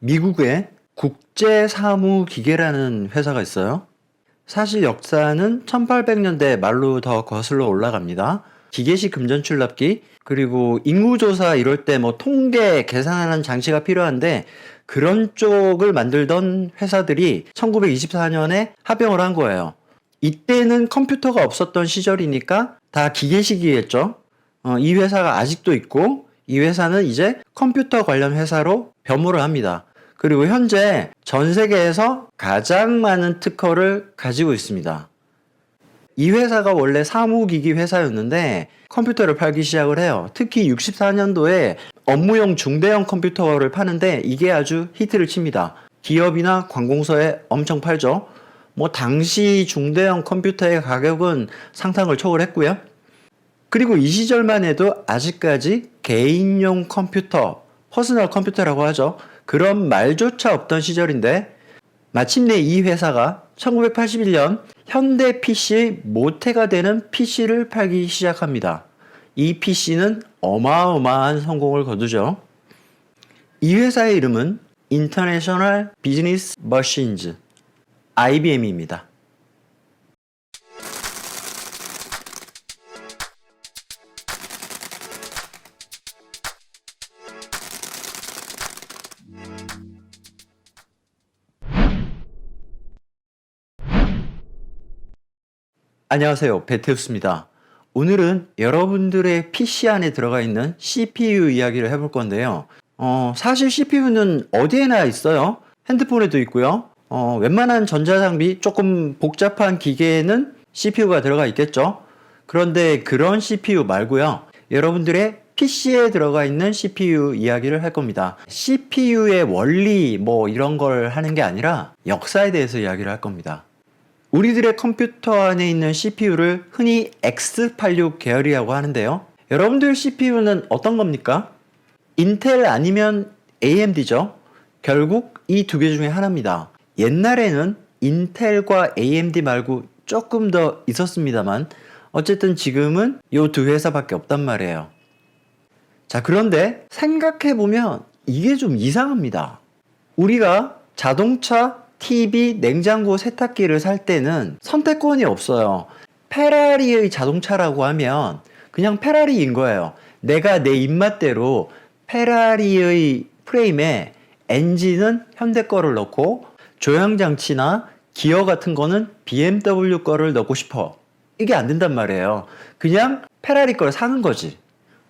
미국에 국제사무기계라는 회사가 있어요. 사실 역사는 1800년대 말로 더 거슬러 올라갑니다. 기계식 금전출납기, 그리고 인구조사 이럴 때 뭐 통계 계산하는 장치가 필요한데 그런 쪽을 만들던 회사들이 1924년에 합병을 한 거예요. 이때는 컴퓨터가 없었던 시절이니까 다 기계식이겠죠. 이 회사가 아직도 있고 이 회사는 이제 컴퓨터 관련 회사로 변모를 합니다. 그리고 현재 전 세계에서 가장 많은 특허를 가지고 있습니다. 이 회사가 원래 사무기기 회사였는데 컴퓨터를 팔기 시작을 해요. 특히 64년도에 업무용 중대형 컴퓨터를 파는데 이게 아주 히트를 칩니다. 기업이나 관공서에 엄청 팔죠. 뭐 당시 중대형 컴퓨터의 가격은 상상을 초월했고요. 그리고 이 시절만 해도 아직까지 개인용 컴퓨터, 퍼스널 컴퓨터라고 하죠. 그런 말조차 없던 시절인데 마침내 이 회사가 1981년 현대 PC의 모태가 되는 PC를 팔기 시작합니다. 이 PC는 어마어마한 성공을 거두죠. 이 회사의 이름은 International Business Machines, IBM입니다. 안녕하세요, 베테우스입니다. 오늘은 여러분들의 PC 안에 들어가 있는 CPU 이야기를 해볼 건데요. 사실 CPU는 어디에나 있어요. 핸드폰에도 있고요. 웬만한 전자장비, 조금 복잡한 기계에는 CPU가 들어가 있겠죠. 그런데 그런 CPU 말고요. 여러분들의 PC에 들어가 있는 CPU 이야기를 할 겁니다. CPU의 원리 뭐 이런 걸 하는 게 아니라 역사에 대해서 이야기를 할 겁니다. 우리들의 컴퓨터 안에 있는 CPU를 흔히 X86 계열이라고 하는데요. 여러분들 CPU는 어떤 겁니까? 인텔 아니면 AMD죠. 결국 이 두 개 중에 하나입니다. 옛날에는 인텔과 AMD 말고 조금 더 있었습니다만 어쨌든 지금은 이 두 회사밖에 없단 말이에요. 자, 그런데 생각해보면 이게 좀 이상합니다. 우리가 자동차, TV, 냉장고, 세탁기를 살 때는 선택권이 없어요. 페라리의 자동차라고 하면 그냥 페라리인 거예요. 내가 내 입맛대로 페라리의 프레임에 엔진은 현대 거를 넣고 조향장치나 기어 같은 거는 BMW 거를 넣고 싶어. 이게 안 된단 말이에요. 그냥 페라리 걸 사는 거지.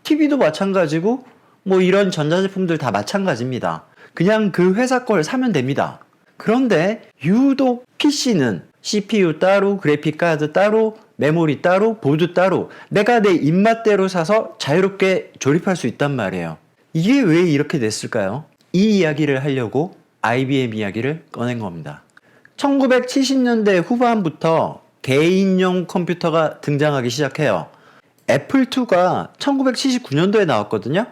TV도 마찬가지고 뭐 이런 전자제품들 다 마찬가지입니다. 그냥 그 회사 걸 사면 됩니다. 그런데 유독 PC는 CPU 따로, 그래픽카드 따로, 메모리 따로, 보드 따로 내가 내 입맛대로 사서 자유롭게 조립할 수 있단 말이에요. 이게 왜 이렇게 됐을까요? 이 이야기를 하려고 IBM 이야기를 꺼낸 겁니다. 1970년대 후반부터 개인용 컴퓨터가 등장하기 시작해요. 애플2가 1979년도에 나왔거든요.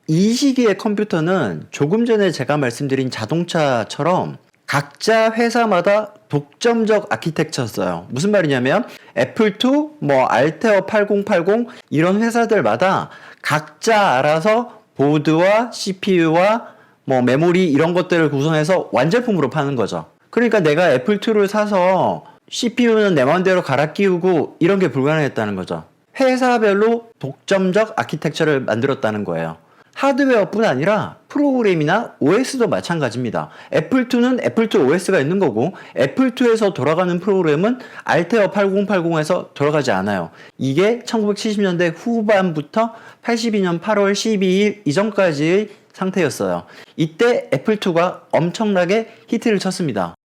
이 시기의 컴퓨터는 조금 전에 제가 말씀드린 자동차처럼 각자 회사마다 독점적 아키텍처였어요. 무슨 말이냐면 애플2, 뭐 알테어 8080 이런 회사들마다 각자 알아서 보드와 CPU와 뭐 메모리 이런 것들을 구성해서 완제품으로 파는 거죠. 그러니까 내가 애플2를 사서 CPU는 내 마음대로 갈아 끼우고 이런 게 불가능했다는 거죠. 회사별로 독점적 아키텍처를 만들었다는 거예요. 하드웨어뿐 아니라 프로그램이나 OS도 마찬가지입니다. 애플2는 애플2 OS가 있는 거고 애플2에서 돌아가는 프로그램은 알테어 8080에서 돌아가지 않아요. 이게 1970년대 후반부터 82년 8월 12일 이전까지의 상태였어요. 이때 애플2가 엄청나게 히트를 쳤습니다.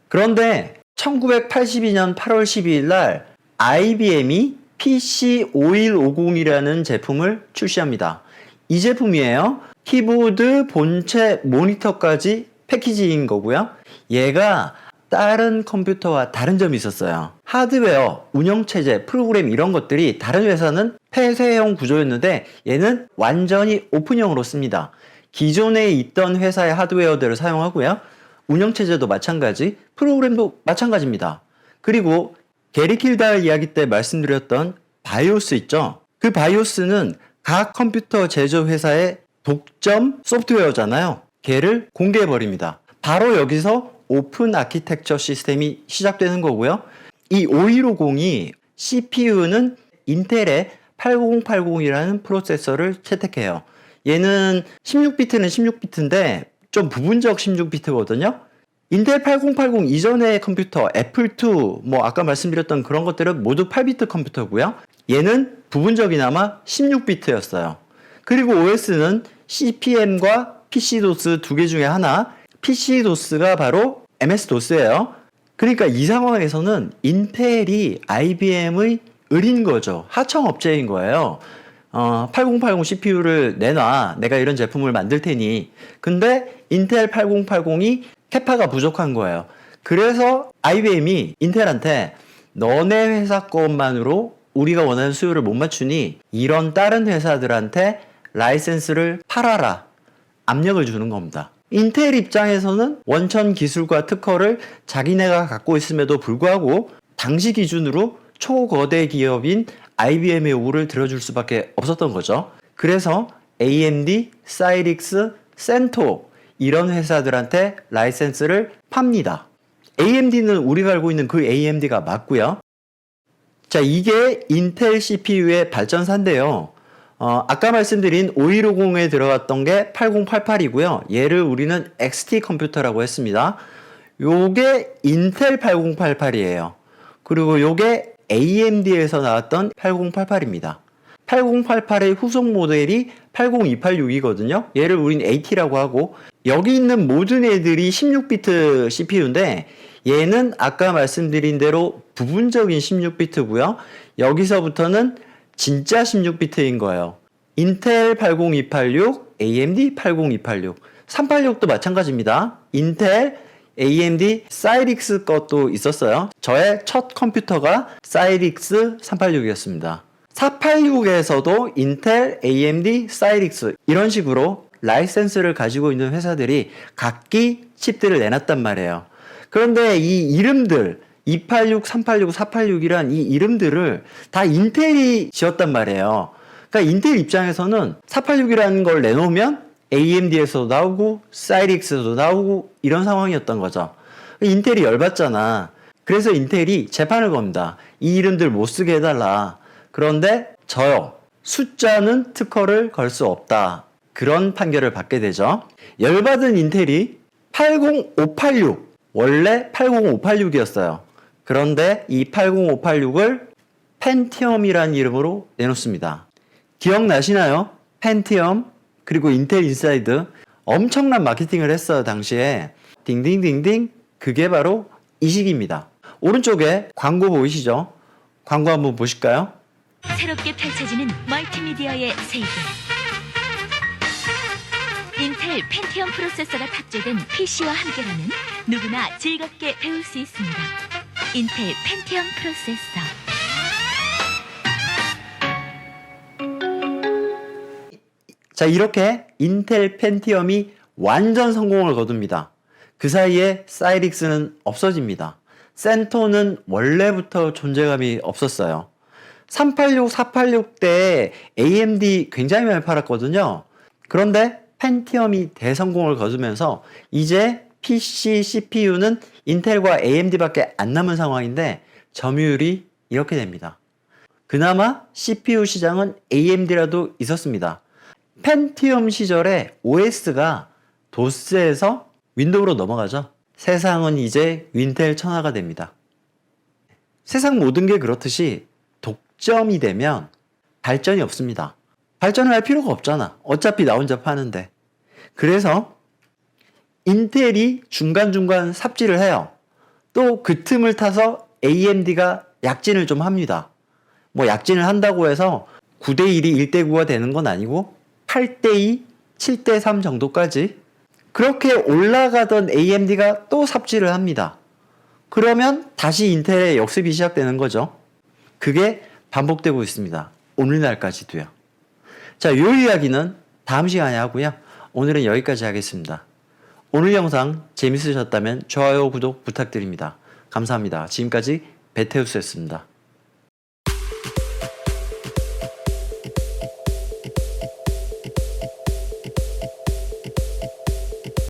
그런데 1982년 8월 12일 날 IBM이 PC5150이라는 제품을 출시합니다. 이 제품이에요. 키보드, 본체, 모니터까지 패키지인 거고요. 얘가 다른 컴퓨터와 다른 점이 있었어요. 하드웨어, 운영체제, 프로그램 이런 것들이 다른 회사는 폐쇄형 구조였는데 얘는 완전히 오픈형으로 씁니다. 기존에 있던 회사의 하드웨어들을 사용하고요. 운영체제도 마찬가지, 프로그램도 마찬가지입니다. 그리고 게리 킬달 이야기 때 말씀드렸던 바이오스 있죠? 그 바이오스는 각 컴퓨터 제조 회사의 독점 소프트웨어잖아요. 걔를 공개해버립니다. 바로 여기서 오픈 아키텍처 시스템이 시작되는 거고요. 이 5150이 CPU는 인텔의 8080이라는 프로세서를 채택해요. 얘는 16비트는 16비트인데 좀 부분적 16비트거든요. 인텔 8080 이전의 컴퓨터 애플2 뭐 아까 말씀드렸던 그런 것들은 모두 8비트 컴퓨터고요. 얘는 부분적이나마 16비트였어요. 그리고 OS는 CP/M과 PC-DOS 두 개 중에 하나, PC-DOS가 바로 MS-DOS예요. 그러니까 이 상황에서는 인텔이 IBM의 을인 거죠. 하청업체인 거예요. 8080 CPU를 내놔. 내가 이런 제품을 만들 테니. 근데 인텔 8080이 캐파가 부족한 거예요. 그래서 IBM이 인텔한테 너네 회사 것만으로 우리가 원하는 수요를 못 맞추니 이런 다른 회사들한테 라이센스를 팔아라. 압력을 주는 겁니다. 인텔 입장에서는 원천 기술과 특허를 자기네가 갖고 있음에도 불구하고 당시 기준으로 초거대 기업인 IBM의 요구를 들어줄 수밖에 없었던 거죠. 그래서 AMD, 사이릭스, 센토 이런 회사들한테 라이센스를 팝니다. AMD는 우리가 알고 있는 그 AMD가 맞고요. 자, 이게 인텔 CPU의 발전사인데요. 아까 말씀드린 5150에 들어갔던 게 8088이고요. 얘를 우리는 XT 컴퓨터라고 했습니다. 요게 인텔 8088이에요. 그리고 요게 AMD에서 나왔던 8088입니다. 8088의 후속 모델이 80286이거든요. 얘를 우린 AT라고 하고, 여기 있는 모든 애들이 16비트 CPU인데 얘는 아까 말씀드린 대로 부분적인 16비트고요. 여기서부터는 진짜 16비트인 거예요. 인텔 80286, AMD 80286, 386도 마찬가지입니다. 인텔, AMD, 사이릭스 것도 있었어요. 저의 첫 컴퓨터가 사이릭스 386이었습니다. 486에서도 인텔, AMD, 사이릭스 이런 식으로 라이센스를 가지고 있는 회사들이 각기 칩들을 내놨단 말이에요. 그런데 이 이름들 286, 386, 486이란 이 이름들을 다 인텔이 지었단 말이에요. 그러니까 인텔 입장에서는 486이라는 걸 내놓으면 AMD에서도 나오고 사이릭스에서도 나오고 이런 상황이었던 거죠. 인텔이 열받잖아. 그래서 인텔이 재판을 겁니다. 이 이름들 못 쓰게 해달라. 그런데 저요. 숫자는 특허를 걸 수 없다. 그런 판결을 받게 되죠. 열받은 인텔이 80586, 원래 80586이었어요. 그런데 이 80586을 펜티엄이라는 이름으로 내놓습니다. 기억나시나요? 펜티엄 그리고 인텔 인사이드 엄청난 마케팅을 했어요. 당시에 딩딩딩딩 그게 바로 이 시기입니다. 오른쪽에 광고 보이시죠? 광고 한번 보실까요? 새롭게 펼쳐지는 멀티미디어의 세계. 인텔 펜티엄 프로세서가 탑재된 PC와 함께라면 누구나 즐겁게 배울 수 있습니다. 인텔 펜티엄 프로세서. 자, 이렇게 인텔 펜티엄이 완전 성공을 거둡니다. 그 사이에 사이릭스는 없어집니다. 센토는 원래부터 존재감이 없었어요. 386, 486 때 AMD 굉장히 많이 팔았거든요. 그런데 펜티엄이 대성공을 거두면서 이제 PC, CPU는 인텔과 AMD밖에 안 남은 상황인데 점유율이 이렇게 됩니다. 그나마 CPU 시장은 AMD라도 있었습니다. 펜티엄 시절에 OS가 도스에서 윈도우로 넘어가죠. 세상은 이제 윈텔 천하가 됩니다. 세상 모든 게 그렇듯이 독점이 되면 발전이 없습니다. 발전을 할 필요가 없잖아. 어차피 나 혼자 파는데. 그래서 인텔이 중간중간 삽질을 해요. 또 그 틈을 타서 AMD가 약진을 좀 합니다. 뭐 약진을 한다고 해서 9대1이 1대9가 되는 건 아니고 8대2, 7대3 정도까지 그렇게 올라가던 AMD가 또 삽질을 합니다. 그러면 다시 인텔의 역습이 시작되는 거죠. 그게 반복되고 있습니다. 오늘날까지도요. 자, 이 이야기는 다음 시간에 하고요. 오늘은 여기까지 하겠습니다. 오늘 영상 재밌으셨다면 좋아요, 구독 부탁드립니다. 감사합니다. 지금까지 베테우스였습니다.